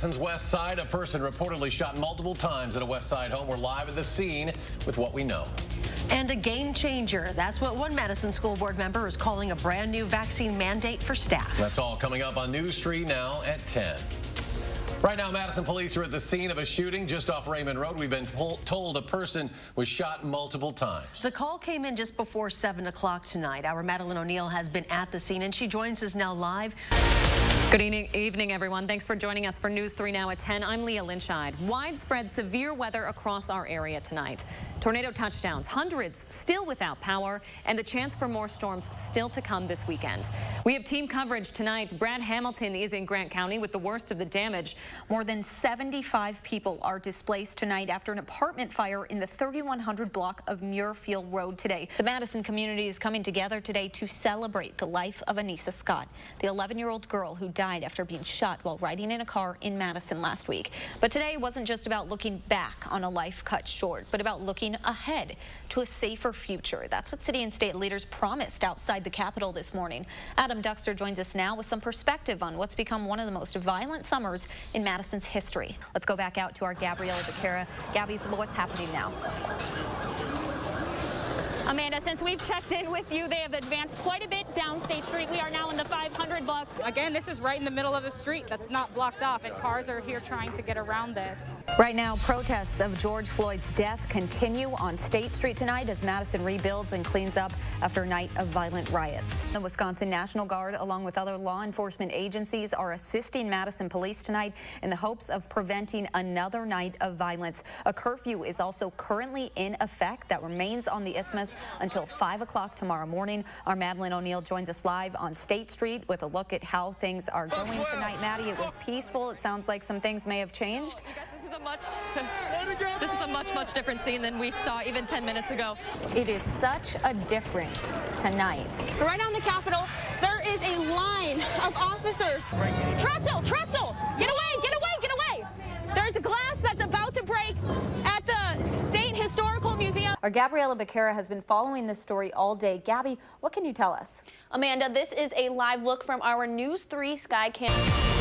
Madison's west side, a person reportedly shot multiple times at a west side home. We're live at the scene with what we know. And a game changer. That's what one Madison school board member is calling a brand new vaccine mandate for staff. That's all coming up on News 3 now at 10. Right now, Madison police are at the scene of a shooting just off Raymond Road. We've been told a person was shot multiple times. The call came in just before 7 o'clock tonight. Our Madeline O'Neill has been at the scene, and she joins us now live. Good evening, everyone. Thanks for joining us for News 3 now at 10. I'm Leah Lynchide. Widespread severe weather across our area tonight. Tornado touchdowns, hundreds still without power, and the chance for more storms still to come this weekend. We have team coverage tonight. Brad Hamilton is in Grant County with the worst of the damage. More than 75 people are displaced tonight after an apartment fire in the 3100 block of Muirfield Road today. The Madison community is coming together today to celebrate the life of Anissa Scott, the 11-year-old girl who died after being shot while riding in a car in Madison last week. But today wasn't just about looking back on a life cut short, but about looking ahead to a safer future. That's what city and state leaders promised outside the Capitol this morning. Adam Duxter joins us now with some perspective on what's become one of the most violent summers in Madison's history. Let's go back out to our Gabriella Becerra. Gabby, what's happening now? Amanda, since we've checked in with you, they have advanced quite a bit down State Street. We are now in the 500 block. Again, this is right in the middle of the street that's not blocked off, and cars are here trying to get around this. Right now, protests of George Floyd's death continue on State Street tonight as Madison rebuilds and cleans up after a night of violent riots. The Wisconsin National Guard, along with other law enforcement agencies, are assisting Madison police tonight in the hopes of preventing another night of violence. A curfew is also currently in effect that remains on the Isthmus until 5 o'clock tomorrow morning. Our Madeline O'Neill joins us live on State Street with a look at how things are going tonight. Maddie, it was peaceful. It sounds like some things may have changed. This is a much different scene than we saw even 10 minutes ago. It is such a difference tonight. Right on the Capitol, there is a line of officers. Trexel! Get away! There's glass that's about to break at the State Historical Museum. Our Gabriella Becerra has been following this story all day. Gabby, what can you tell us? Amanda, this is a live look from our News 3 Sky Cam.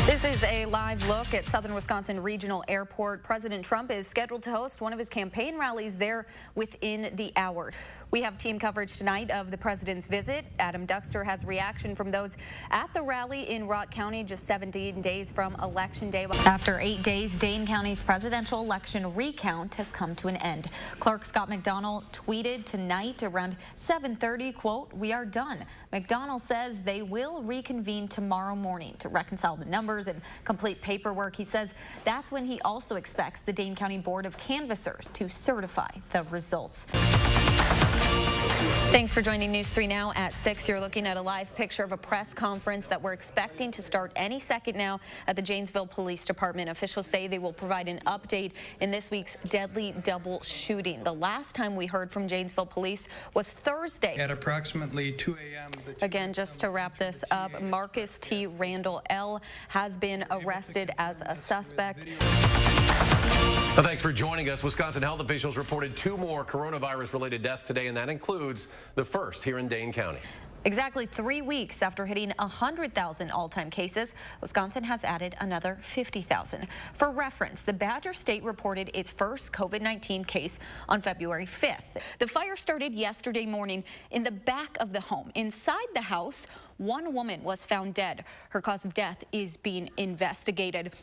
This is a live look at Southern Wisconsin Regional Airport. President Trump is scheduled to host one of his campaign rallies there within the hour. We have team coverage tonight of the president's visit. Adam Duxter has reaction from those at the rally in Rock County just 17 days from Election Day. After 8 days, Dane County's presidential election recount has come to an end. Clerk Scott McDonald tweeted tonight around 7:30, quote, "We are done." McDonald says they will reconvene tomorrow morning to reconcile the numbers and complete paperwork. He says that's when he also expects the Dane County Board of Canvassers to certify the results. Thanks for joining News 3 now at 6. You're looking at a live picture of a press conference that we're expecting to start any second now at the Janesville Police Department. Officials say they will provide an update in this week's deadly double shooting. The last time we heard from Janesville Police was Thursday. At approximately 2 a.m. Again, just to wrap this up, Marcus T. Randall L. has been arrested as a suspect. Well, thanks for joining us. Wisconsin health officials reported 2 more coronavirus-related deaths today, and that includes the first here in Dane County. Exactly 3 weeks after hitting 100,000 all-time cases, Wisconsin has added another 50,000. For reference, the Badger State reported its first COVID-19 case on February 5th. The fire started yesterday morning in the back of the home. Inside the house, one woman was found dead. Her cause of death is being investigated.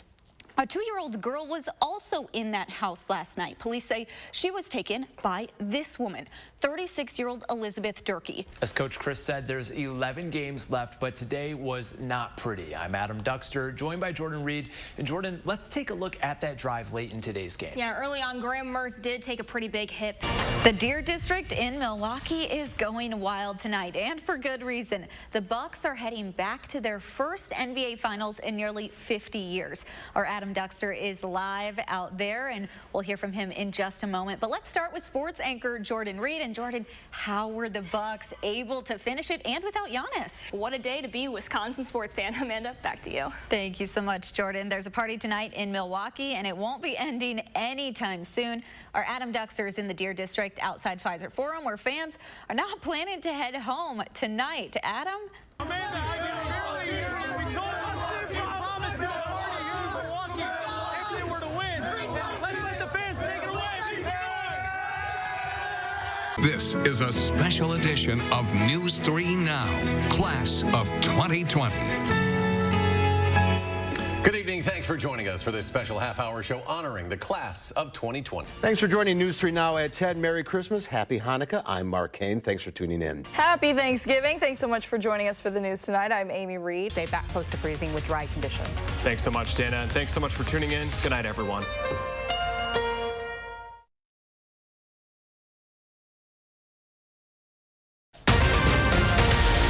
A 2-year-old girl was also in that house last night. Police say she was taken by this woman, 36-year-old Elizabeth Durkee. As Coach Chris said, there's 11 games left, but today was not pretty. I'm Adam Duxter, joined by Jordan Reed. And Jordan, let's take a look at that drive late in today's game. Yeah, early on, Graham Mertz did take a pretty big hit. The Deer District in Milwaukee is going wild tonight, and for good reason. The Bucks are heading back to their first NBA Finals in nearly 50 years. Our Adam Duxter is live out there, and we'll hear from him in just a moment. But let's start with sports anchor Jordan Reed. And Jordan, how were the Bucks able to finish it and without Giannis? What a day to be a Wisconsin sports fan. Amanda, back to you. Thank you so much, Jordan. There's a party tonight in Milwaukee, and it won't be ending anytime soon. Our Adam Duxter is in the Deer District outside Pfizer Forum, where fans are now planning to head home tonight. Adam? Amanda, I can barely hear you. We told you. This is a special edition of News 3 Now, Class of 2020. Good evening. Thanks for joining us for this special half-hour show honoring the class of 2020. Thanks for joining News 3 Now at 10. Merry Christmas. Happy Hanukkah. I'm Mark Kane. Thanks for tuning in. Happy Thanksgiving. Thanks so much for joining us for the news tonight. I'm Amy Reed. Stay back close to freezing with dry conditions. Thanks so much, Dana, and thanks so much for tuning in. Good night, everyone.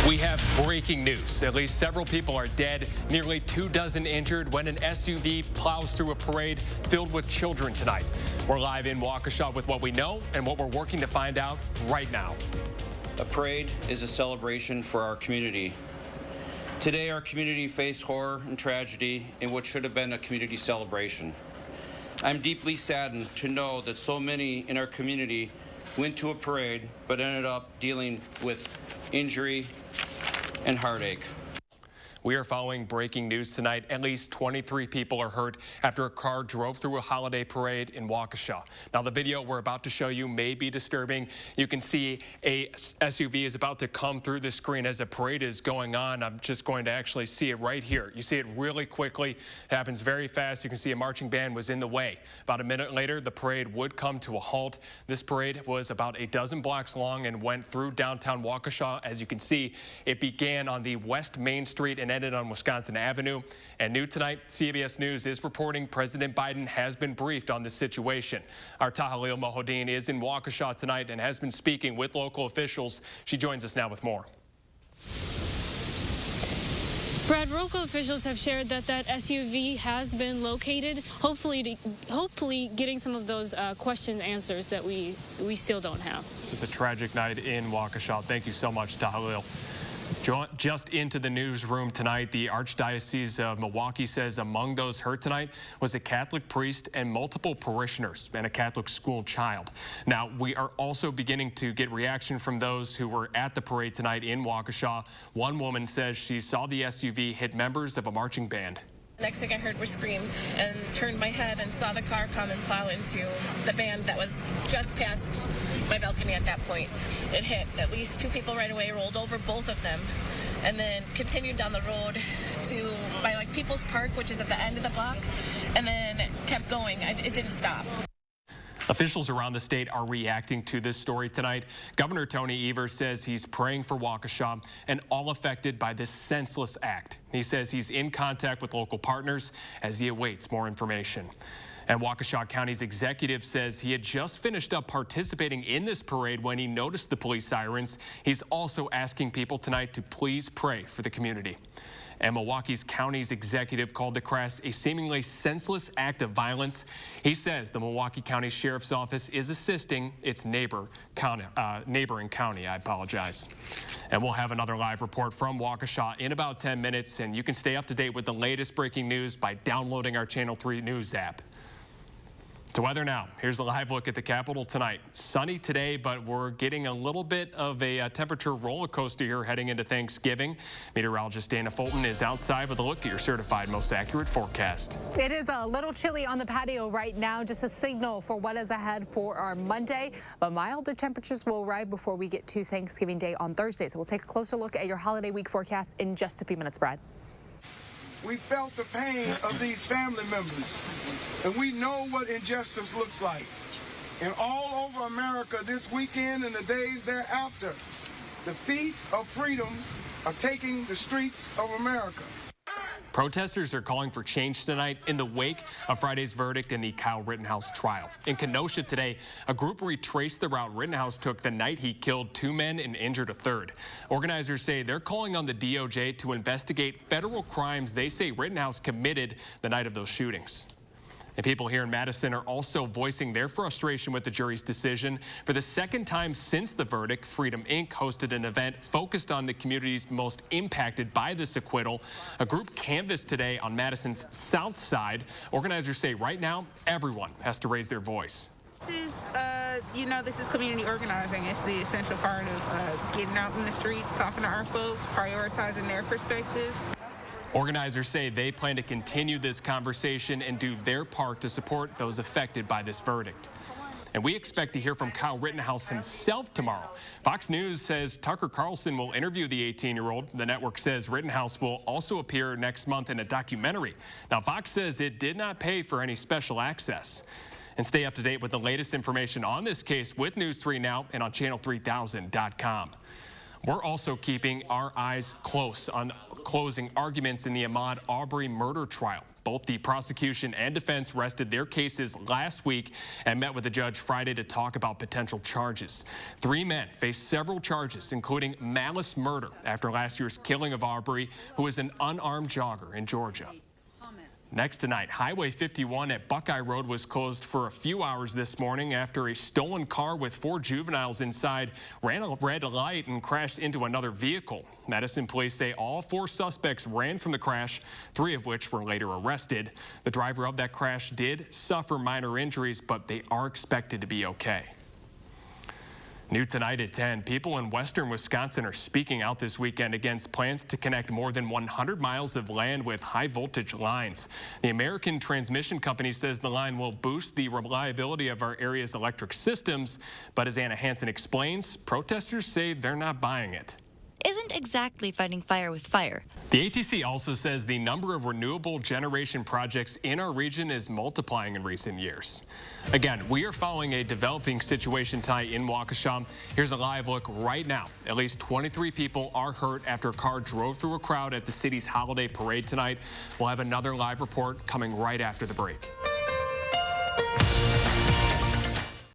We have breaking news. At least several people are dead, nearly 24 injured when an SUV plows through a parade filled with children tonight. We're live in Waukesha with what we know and what we're working to find out right now. A parade is a celebration for our community. Today, our community faced horror and tragedy in what should have been a community celebration. I'm deeply saddened to know that so many in our community went to a parade but ended up dealing with injury and heartache. We are following breaking news tonight. At least 23 people are hurt after a car drove through a holiday parade in Waukesha. Now, the video we're about to show you may be disturbing. You can see a SUV is about to come through the screen as a parade is going on. I'm just going to actually see it right here. You see it really quickly. It happens very fast. You can see a marching band was in the way. About a minute later, the parade would come to a halt. This parade was about a dozen blocks long and went through downtown Waukesha. As you can see, it began on the West Main Street and ended on Wisconsin Avenue. And new tonight, CBS News is reporting President Biden has been briefed on this situation. Our Tahalil Mohodin is in Waukesha tonight and has been speaking with local officials. She joins us now with more. Brad, local officials have shared that SUV has been located, hopefully getting some of those question answers that we still don't have. Just a tragic night in Waukesha. Thank you so much, Tahalil. Just into the newsroom tonight, the Archdiocese of Milwaukee says among those hurt tonight was a Catholic priest and multiple parishioners and a Catholic school child. Now, we are also beginning to get reaction from those who were at the parade tonight in Waukesha. One woman says she saw the SUV hit members of a marching band. Next thing I heard were screams and turned my head and saw the car come and plow into the band that was just past my balcony at that point. It hit at least 2 people right away, rolled over both of them, and then continued down the road to by like People's Park, which is at the end of the block, and then kept going. It didn't stop. Officials around the state are reacting to this story tonight. Governor Tony Evers says he's praying for Waukesha and all affected by this senseless act. He says he's in contact with local partners as he awaits more information. And Waukesha County's executive says he had just finished up participating in this parade when he noticed the police sirens. He's also asking people tonight to please pray for the community. And Milwaukee's county's executive called the crash a seemingly senseless act of violence. He says the Milwaukee County Sheriff's Office is assisting its neighboring county. And we'll have another live report from Waukesha in about 10 minutes. And you can stay up to date with the latest breaking news by downloading our Channel 3 News app. To weather now, here's a live look at the Capitol tonight. Sunny today, but we're getting a little bit of a temperature roller coaster here heading into Thanksgiving. Meteorologist Dana Fulton is outside with a look at your certified most accurate forecast. It is a little chilly on the patio right now, just a signal for what is ahead for our Monday, but milder temperatures will arrive before we get to Thanksgiving Day on Thursday. So we'll take a closer look at your holiday week forecast in just a few minutes, Brad. We felt the pain of these family members, and we know what injustice looks like. And all over America this weekend and the days thereafter, the feet of freedom are taking the streets of America. Protesters are calling for change tonight in the wake of Friday's verdict in the Kyle Rittenhouse trial. In Kenosha today, a group retraced the route Rittenhouse took the night he killed 2 men and injured a third. Organizers say they're calling on the DOJ to investigate federal crimes they say Rittenhouse committed the night of those shootings. And people here in Madison are also voicing their frustration with the jury's decision. For the second time since the verdict, Freedom Inc. hosted an event focused on the communities most impacted by this acquittal. A group canvassed today on Madison's south side. Organizers say right now, everyone has to raise their voice. This is community organizing. It's the essential part of getting out in the streets, talking to our folks, prioritizing their perspectives. Organizers say they plan to continue this conversation and do their part to support those affected by this verdict. And we expect to hear from Kyle Rittenhouse himself tomorrow. Fox News says Tucker Carlson will interview the 18-year-old. The network says Rittenhouse will also appear next month in a documentary. Now, Fox says it did not pay for any special access. And stay up to date with the latest information on this case with News 3 Now and on channel3000.com. We're also keeping our eyes close on closing arguments in the Ahmaud Arbery murder trial. Both the prosecution and defense rested their cases last week and met with the judge Friday to talk about potential charges. 3 men face several charges, including malice murder after last year's killing of Arbery, who was an unarmed jogger in Georgia. Next tonight, Highway 51 at Buckeye Road was closed for a few hours this morning after a stolen car with 4 juveniles inside ran a red light and crashed into another vehicle. Madison police say all 4 suspects ran from the crash, 3 of which were later arrested. The driver of that crash did suffer minor injuries, but they are expected to be okay. New tonight at 10, people in western Wisconsin are speaking out this weekend against plans to connect more than 100 miles of land with high voltage lines. The American Transmission Company says the line will boost the reliability of our area's electric systems, but as Anna Hansen explains, protesters say they're not buying it. Isn't exactly fighting fire with fire. The ATC also says the number of renewable generation projects in our region is multiplying in recent years. Again, we are following a developing situation tonight in Waukesha. Here's a live look right now. At least 23 people are hurt after a car drove through a crowd at the city's holiday parade tonight. We'll have another live report coming right after the break.